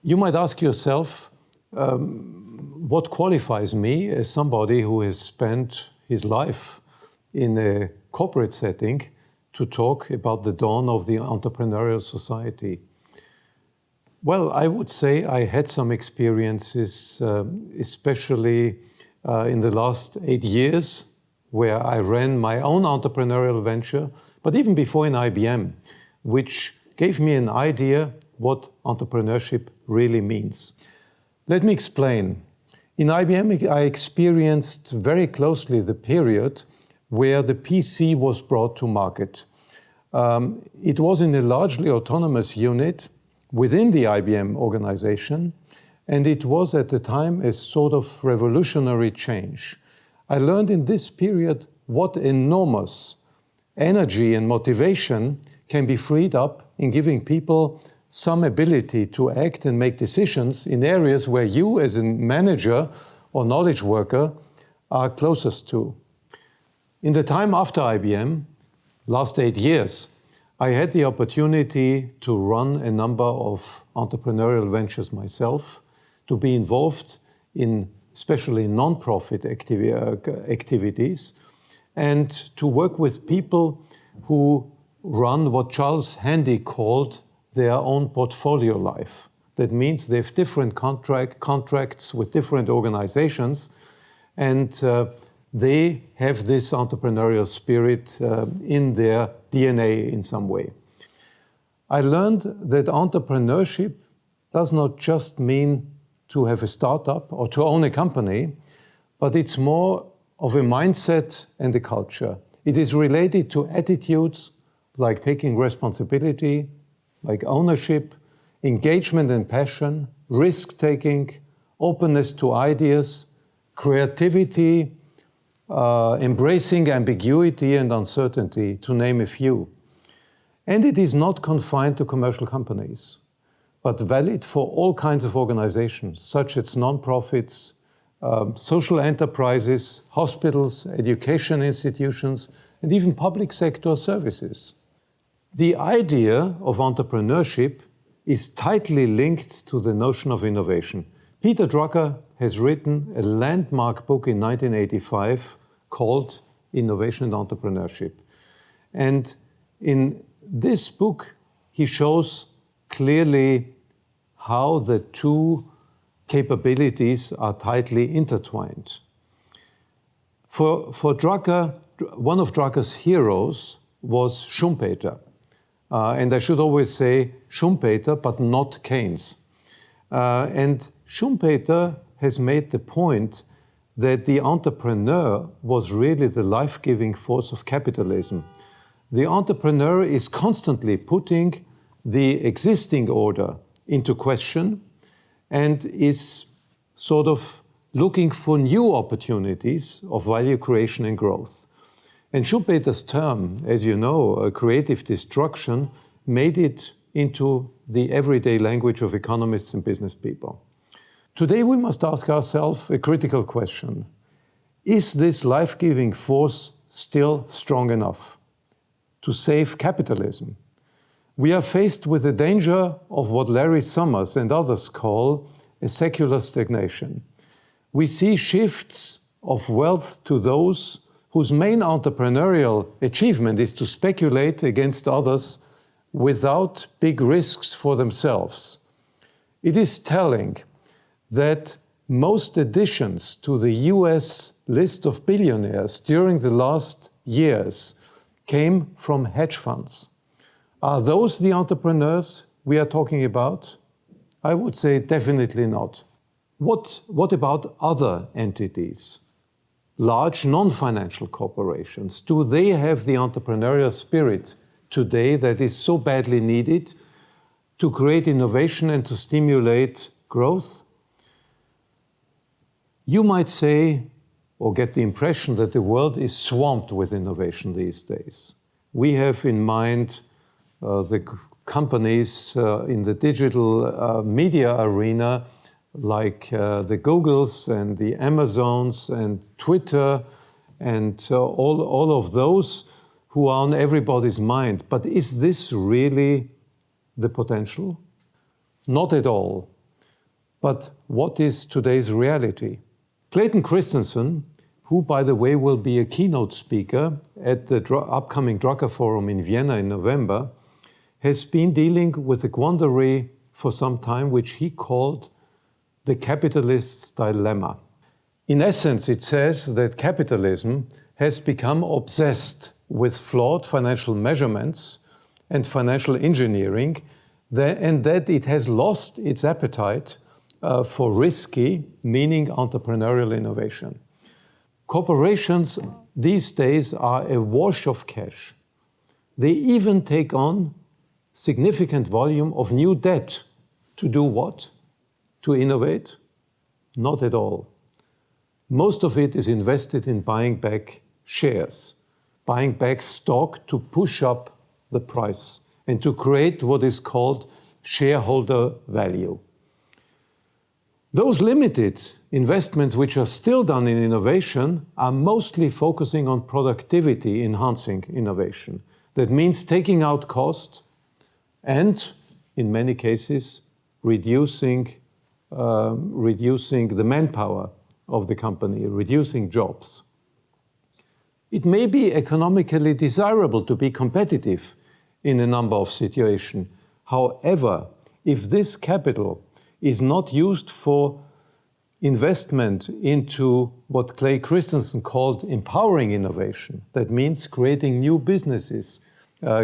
You might ask yourself, what qualifies me as somebody who has spent his life in a corporate setting to talk about the dawn of the entrepreneurial society? Well, I would say I had some experiences, especially in the last 8 years, where I ran my own entrepreneurial venture, but even before in IBM, which gave me an idea what entrepreneurship really means. Let me explain. In IBM, I experienced very closely the period where the PC was brought to market. It was in a largely autonomous unit within the IBM organization, and it was at the time a sort of revolutionary change. I learned in this period what enormous energy and motivation can be freed up in giving people some ability to act and make decisions in areas where you as a manager or knowledge worker are closest to. In the time after IBM, last 8 years, I had the opportunity to run a number of entrepreneurial ventures myself, to be involved in especially non-profit activities, and to work with people who run what Charles Handy called their own portfolio life. That means they have different contracts with different organizations, and they have this entrepreneurial spirit in their DNA in some way. I learned that entrepreneurship does not just mean to have a startup or to own a company, but it's more of a mindset and a culture. It is related to attitudes like taking responsibility, like ownership, engagement and passion, risk-taking, openness to ideas, creativity, embracing ambiguity and uncertainty, to name a few. And it is not confined to commercial companies, but valid for all kinds of organizations, such as non-profits, social enterprises, hospitals, education institutions, and even public sector services. The idea of entrepreneurship is tightly linked to the notion of innovation. Peter Drucker has written a landmark book in 1985 called Innovation and Entrepreneurship. And in this book, he shows clearly how the two capabilities are tightly intertwined. For Drucker, one of Drucker's heroes was Schumpeter. And I should always say Schumpeter, but not Keynes. And Schumpeter has made the point that the entrepreneur was really the life-giving force of capitalism. The entrepreneur is constantly putting the existing order into question and is sort of looking for new opportunities of value creation and growth. And Schumpeter's term, as you know, creative destruction, made it into the everyday language of economists and business people. Today we must ask ourselves a critical question. Is this life-giving force still strong enough to save capitalism? We are faced with the danger of what Larry Summers and others call a secular stagnation. We see shifts of wealth to those whose main entrepreneurial achievement is to speculate against others without big risks for themselves. It is telling that most additions to the US list of billionaires during the last years came from hedge funds. Are those the entrepreneurs we are talking about? I would say definitely not. What about other entities? Large non-financial corporations, do they have the entrepreneurial spirit today that is so badly needed to create innovation and to stimulate growth? You might say, or get the impression that the world is swamped with innovation these days. We have in mind the companies in the digital media arena like the Googles and the Amazons and Twitter and all of those who are on everybody's mind. But is this really the potential? Not at all. But what is today's reality? Clayton Christensen, who, by the way, will be a keynote speaker at the upcoming Drucker Forum in Vienna in November, has been dealing with a quandary for some time, which he called the capitalist's dilemma. In essence, it says that capitalism has become obsessed with flawed financial measurements and financial engineering, and that it has lost its appetite for risky, meaning entrepreneurial innovation. Corporations these days are awash of cash. They even take on significant volume of new debt to do what? To innovate? Not at all. Most of it is invested in buying back shares, buying back stock to push up the price and to create what is called shareholder value. Those limited investments which are still done in innovation are mostly focusing on productivity enhancing innovation. That means taking out cost and, in many cases, reducing the manpower of the company, reducing jobs. It may be economically desirable to be competitive in a number of situations. However, if this capital is not used for investment into what Clay Christensen called empowering innovation, that means creating new businesses,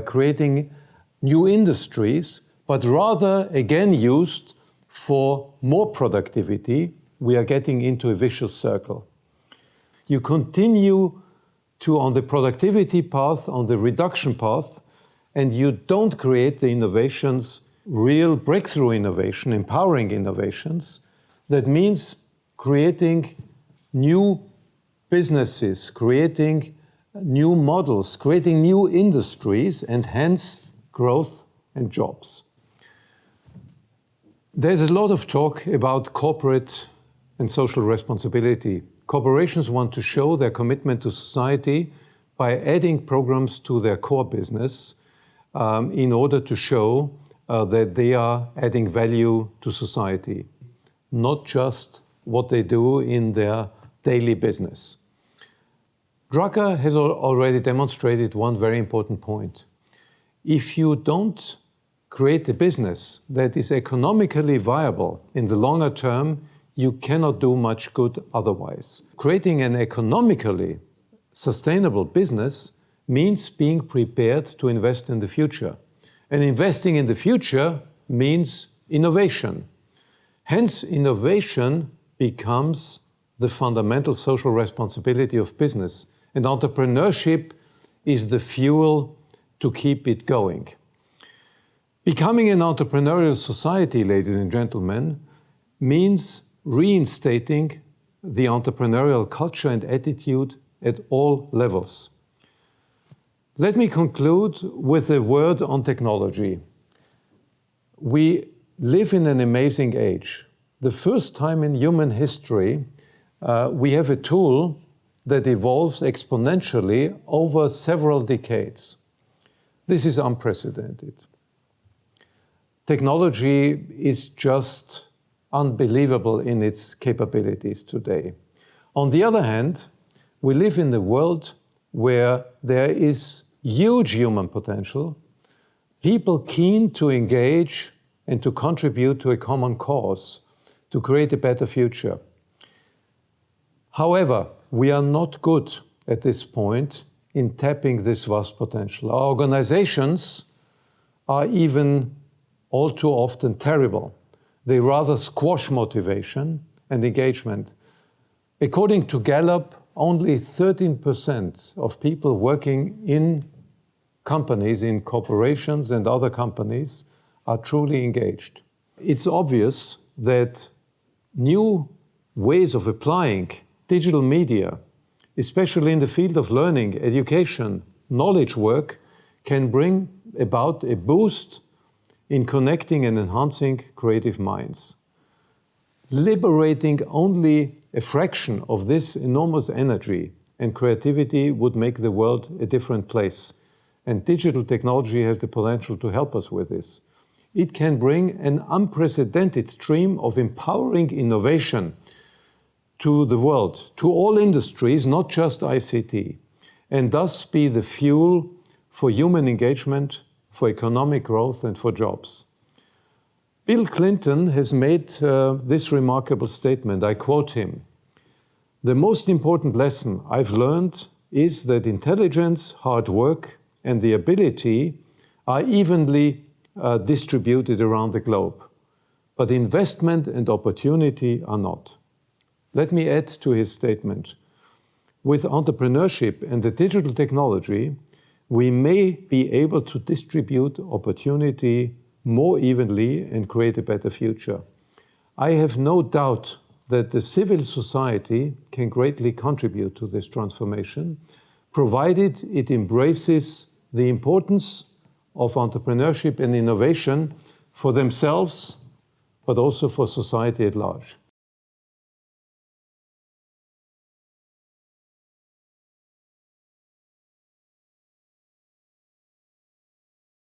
creating new industries, but rather again used for more productivity, we are getting into a vicious circle. You continue on the productivity path, on the reduction path, and you don't create the innovations, real breakthrough innovation, empowering innovations. That means creating new businesses, creating new models, creating new industries, and hence growth and jobs. There's a lot of talk about corporate and social responsibility. Corporations want to show their commitment to society by adding programs to their core business in order to show that they are adding value to society, not just what they do in their daily business. Drucker has already demonstrated one very important point. If you don't create a business that is economically viable in the longer term, you cannot do much good otherwise. Creating an economically sustainable business means being prepared to invest in the future. And investing in the future means innovation. Hence, innovation becomes the fundamental social responsibility of business. And entrepreneurship is the fuel to keep it going. Becoming an entrepreneurial society, ladies and gentlemen, means reinstating the entrepreneurial culture and attitude at all levels. Let me conclude with a word on technology. We live in an amazing age. The first time in human history, we have a tool that evolves exponentially over several decades. This is unprecedented. Technology is just unbelievable in its capabilities today. On the other hand, we live in a world where there is huge human potential, people keen to engage and to contribute to a common cause, to create a better future. However, we are not good at this point in tapping this vast potential. Our organizations are even all too often terrible. They rather squash motivation and engagement. According to Gallup, only 13% of people working in companies, in corporations and other companies, are truly engaged. It's obvious that new ways of applying digital media, especially in the field of learning, education, knowledge work, can bring about a boost in connecting and enhancing creative minds. Liberating only a fraction of this enormous energy and creativity would make the world a different place. And digital technology has the potential to help us with this. it can bring an unprecedented stream of empowering innovation to the world, to all industries, not just ICT, and thus be the fuel for human engagement, for economic growth, and for jobs. Bill Clinton has made this remarkable statement. I quote him: "The most important lesson I've learned is that intelligence, hard work, and the ability are evenly distributed around the globe, but investment and opportunity are not." Let me add to his statement: with entrepreneurship and the digital technology, we may be able to distribute opportunity more evenly and create a better future. I have no doubt that the civil society can greatly contribute to this transformation, provided it embraces the importance of entrepreneurship and innovation for themselves, but also for society at large.